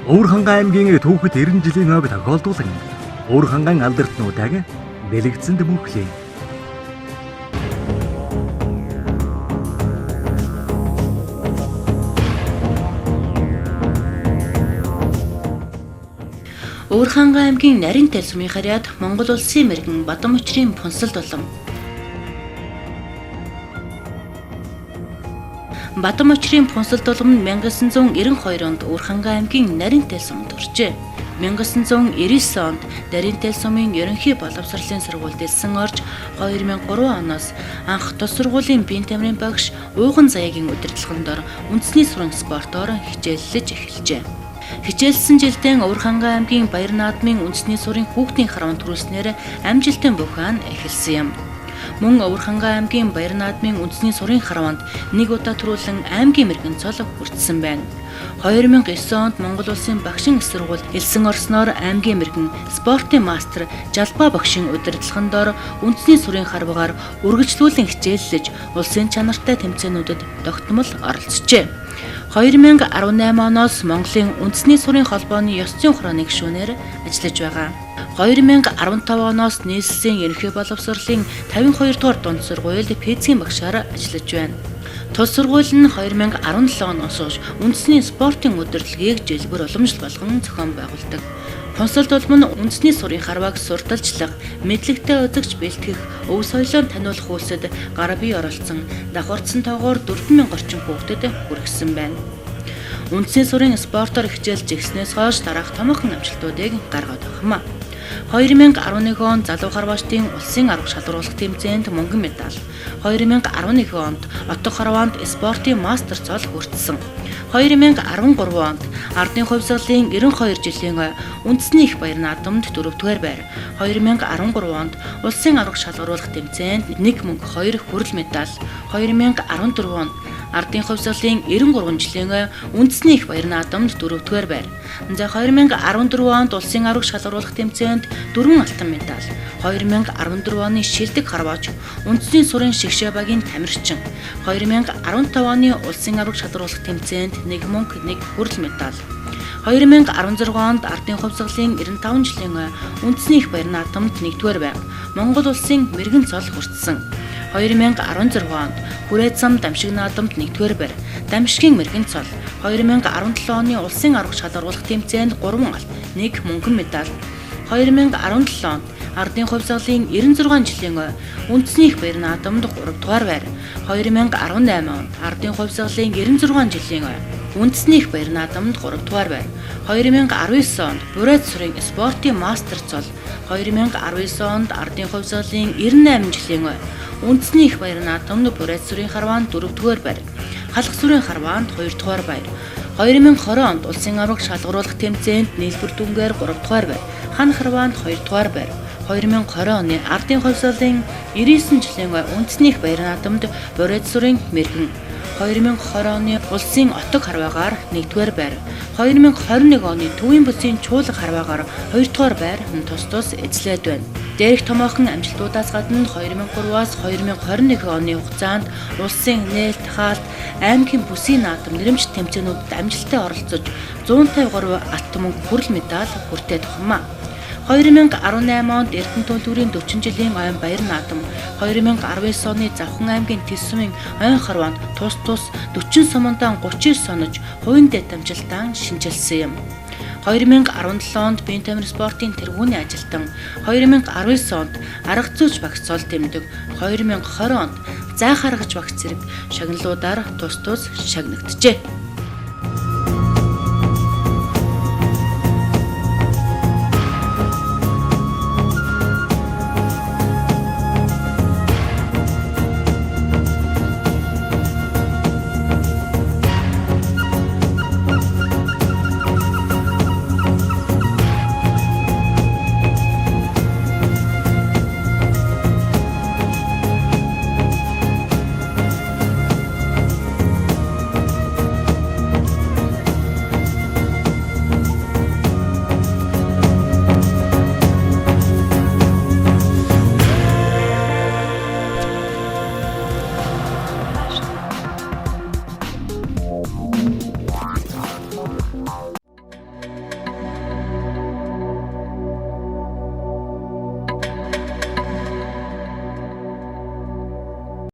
Өвөр ханган аймгийн түүхэд 90 жилийн ойг тохиолдуулан өвөр ханган алдартнуудыг бэлэгдсэнд мөнхлээ. Өвөр ханган аймгийн нарийн тал сумын харьяад Монгол улсын мэргэн Бадам учрын пунсалд болон Бадам учрын пунсалд болгон 1992 онд Өвөр ханган аймгийн нарийн тал сумд оржээ. 1999 онд нарийн тал сумын ерөнхий боловсролын сургуульд элсэн орж 2003 оноос анх тус сургуулийн биеийн тамирын багш Ууган Заяагийн удирдлагын дор үндэсний сургуулийн спортоор хичээллэж эхэлжээ. Хичээлсэн жилдээ Өвөр ханган аймгийн Баяр наадмын үндэсний сургуулийн хүүхдийн хараан төрүүлснээр амжилттай бухаан эхэлсэн юм. Мөн Өвөр ханган аймгийн Баяр наадмын үндэсний сургуулийн хараанд нэг удаа төрүүлэн аймгийн мэргэн цол хүртсэн байна. 2009 онд Монгол улсын багшин сургууль элсэн орсноор аймгийн мэргэн спортын мастер Жалбаа багшин удирдлагын дор үндэсний сургуулийн харвагаар үргэлжлүүлэн хичээллэж улсын чанартай тэмцээнүүдэд тогтмол оролцжээ. 2018 оноос Монголын үндэсний сургуулийн холбооны ёс зүйн хурааны гишүүнээр ажиллаж байгаа. 2015 оноос нийслэлийн ерөнхий боловсролын 52 дугаар дунд сургуульд физикийн багшаар ажиллаж байна. Тус сургууль нь 2017 оноос хойш үндэсний спортын удирдлагыг жилбэр уламжлал болгон зохион байгуулдаг. Пунсалд улам нь үндэсний сургуулийн харвааг сурталчлах, мэдлэгтэй үзэгч бэлтгэх, өв соёлоо таниулах үйлсэд гар бие оролцсон, давхарцсан тоогоор 4000 орчим хүүхдэд хүргэсэн байна. Үндэсний сургуулийн спортоор хичээлж ирснээс хойш дараах томоохон амжилтуудыг гаргаад авахмаа. 2011 онд залуу харваачдын улсын арга шалгаруулах тэмцээнд мөнгөн медаль, 2011 онд Отго харваанд спортын мастер цол хүртсэн. 2013 онд ардын хувьсгалын 92 жилийн үндэсний их баяр наадамд 4-р байр, 2013 онд улсын арга шалгаруулах тэмцээнд 1 мөнгө 2 хүрэл медаль, 2014 онд ардын хувьсгалын 93 жилийн үндэсний их баяр наадамд 4-р байр. За 2014 онд улсын арга шалгаруулах тэмцээнд 4 алтан медаль, 2014 оны шилдэг харваач үндэсний сургуулийн шигшээ багийн тамирчин, 2015 оны улсын арга шалгаруулах тэмцээнд 1 мөнгө 1 хүрэл медаль, 2016 онд ардын хувьсгалын 95 жилийн үндэсний их баяр наадамд 1-р байр, Монгол улсын мэргэн цол хүртсэн. 2016 онд Хүрээ зам дамшиг наадамд 1-р байр, дамшигын мэргэн цол, 2017 оны улсын арга шалгаруулах тэмцээнд 3 алт, 1 мөнгөн медаль, 2017 онд ардын хувьсгалын 96 жилийн үндэсний их баяр наадамд 3-р байр, 2018 онд ардын хувьсгалын 96 жилийн үндэсний их баяр наадамд 3-р байр, 2019 онд Бурайд сургуулийн спортын мастер цол, 2019 онд ардын хувьсгалын 98 жилийн үндэсний их баяр наадамд Бурайд сургуулийн харваанд 4-р байр, Халах сүрийн харваанд 2-р байр, 2020 онд улсын арга шалгаруулах тэмцээнд нийлбэр дүнгээр 3-р байр, Хан харваанд 2-р байр, 2020 оны ардын хувьсгалын 99 жилийн үндэсний их баяр наадамд Бурайд сургуулийн мэргэн, 2020 оны улсын Отго харваагаар 1-р байр, 2021 оны Төвийн бүсийн чуулга харваагаар 2-р байр тус эзлээд байна. Дээрх томоохон амжилтуудаас гадна 2003-аас 2021 оны хугацаанд улсын нээлт хаалт аймгийн бүсийн наадам нэрэмж тэмцээнүүдэд амжилттай оролцож 153 алт мөнгө хүрэл медаль хүртээд тухмаа. 2018 онд Эрдэнэ төлөврийн 40 жилийн ойн баяр наадам, 2019 оны Завхан аймгийн Тэс сумын ойн харваанд тус 40 сумандан 39 сонож хувийн дэд амжилтаа шинжилсэн юм. 2017 онд биеийн тамир спортын тэргүүний ажилтан, 2019 онд арга зүйч багц цол тэмдэг, 2020 онд зай харгаж багц зэрэг шагналуудаар тус шагнагджээ.